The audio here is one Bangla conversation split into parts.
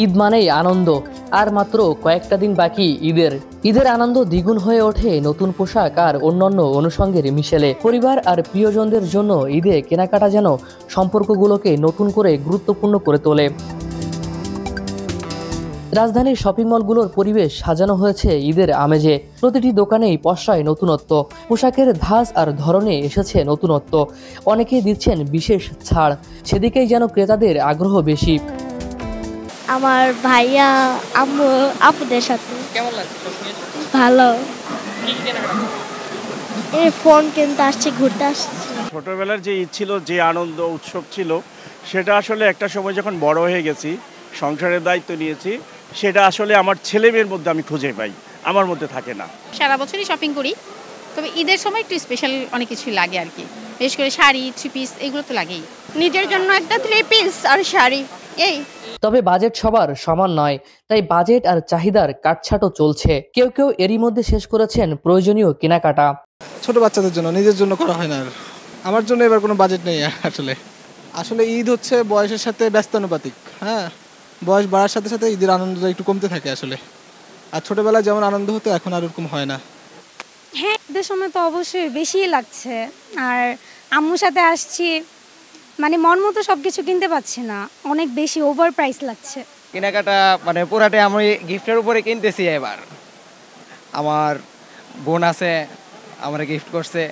ঈদ মানেই আনন্দ, আর মাত্র কয়েকটা দিন বাকি ঈদের আনন্দ দ্বিগুণ হয়ে ওঠে নতুন পোশাক আর অন্যান্য অনুষঙ্গের মিশেলে। পরিবার আর প্রিয়জনদের জন্য ঈদে কেনাকাটা যেন সম্পর্কগুলোকে নতুন করে গুরুত্বপূর্ণ করে তোলে। রাজধানীর শপিং মলগুলোর পরিবেশ সাজানো হয়েছে ঈদের আমেজে। প্রতিটি দোকানেই পসরায় নতুনত্ব, পোশাকের ধাঁচ আর ধরনে এসেছে নতুনত্ব। অনেকেই দিচ্ছেন বিশেষ ছাড়, সেদিকেই যেন ক্রেতাদের আগ্রহ বেশি। আমার ভাইয়া আম্মু আপুদের সাথে। কেমন লাগছে? ভালো। কি কেনাকাটা করছো? এই ফোন কিনতে আসছি, ঘুরতে আসছি। ছোটবেলার যে ঈদ ছিল, যে আনন্দ উৎসব ছিল, সেটা আসলে একটা সময় যখন বড় হয়ে গেছি, সংসারের দায়িত্ব নিয়েছি, সেটা আসলে আমার ছেলে মেয়ের মধ্যে আমি খুঁজে পাই, আমার মধ্যে থাকে না। সারা বছরই শপিং করি, তবে ঈদের সময় একটু স্পেশাল অনেক কিছুই লাগে আর কি। বিশেষ করে শাড়ি, থ্রি পিস এগুলো তো লাগেই। নিজের জন্য একটা থ্রি পিস আর শাড়ি, এই। তবে বাজেট সবার সমান নয়, তাই বাজেট আর চাহিদার কাটছাঁটও চলছে। কেউ কেউ এরই মধ্যে শেষ করেছেন প্রয়োজনীয় কেনাকাটা। ছোট বাচ্চাদের জন্য, নিজের জন্য করা হয় না। আর আমার জন্য এবার কোনো বাজেট নেই আসলে ঈদ হচ্ছে বয়সের সাথে ব্যস্তানুপাতিক। হ্যাঁ, বয়স বাড়ার সাথে সাথে ঈদের আনন্দটা একটু কমতে থাকে আসলে। আর ছোটবেলায় যেমন আনন্দ হতো, এখন আর ওরকম হয় না। হ্যাঁ, ঈদের সময় তো অবশ্যই বেশিই লাগছে। আর আম্মুর সাথে আসছি, মানে মন মতো সব কিছু কিনতে পারছি না, অনেক বেশি ওভার প্রাইস লাগছে। কেনাকাটা মানে পুরাটাই আমি গিফটের উপরে কিনতেছি। এবার আমার বোন আছে, আমার গিফট করছে,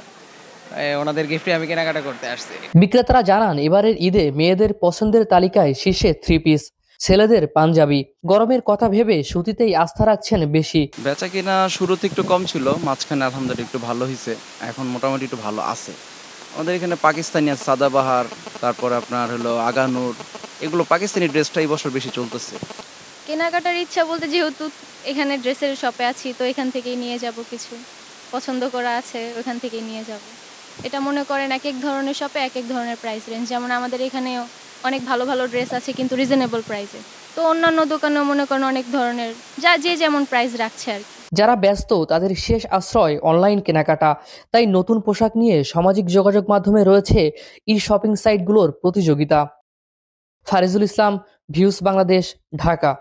ওনাদের গিফটে আমি কেনাকাটা করতে আসছি। বিক্রেতারা জানান, এবারের ঈদে মেয়েদের পছন্দের তালিকায় শীর্ষে থ্রি পিস, ছেলেদের পাঞ্জাবি। গরমের কথা ভেবে সুতিতেই আস্থা রাখছেন বেশি। বেচা কিনা শুরুতে একটু কম ছিল, মাঝখানে আলহামদুলিল্লাহ একটু ভালো হয়েছে, এখন মোটামুটি একটু ভালো আছে। আমাদের এখানে পাকিস্তানি আছে, সাদাবাহার, তারপরে আপনার হলো আগানুর, এগুলো পাকিস্তানি ড্রেসটা এই বছর বেশি চলতেছে। কেনাকাটার ইচ্ছা বলতে, যেহেতু এখানে ড্রেসের শপে আছি, তো এখান থেকেই নিয়ে যাব, কিছু পছন্দ করা আছে ওখান থেকেই নিয়ে যাব। এটা মনে করেন এক এক ধরনের শপে এক এক ধরনের প্রাইস রেঞ্জ। যেমন আমাদের এখানেও অনেক ভালো ভালো ড্রেস আছে, কিন্তু রিজনেবল প্রাইসে। তো অন্যান্য দোকানেও মনে করেন অনেক ধরনের, যে যেমন প্রাইস রাখছে আর কি। যারা ব্যস্ত তাদের শেষ আশ্রয় অনলাইন কেনাকাটা, তাই নতুন পোশাক নিয়ে সামাজিক যোগাযোগ মাধ্যমে রয়েছে ই শপিং সাইটগুলোর প্রতিযোগিতা। ফারিজুল ইসলাম, ভিউজ বাংলাদেশ, ঢাকা।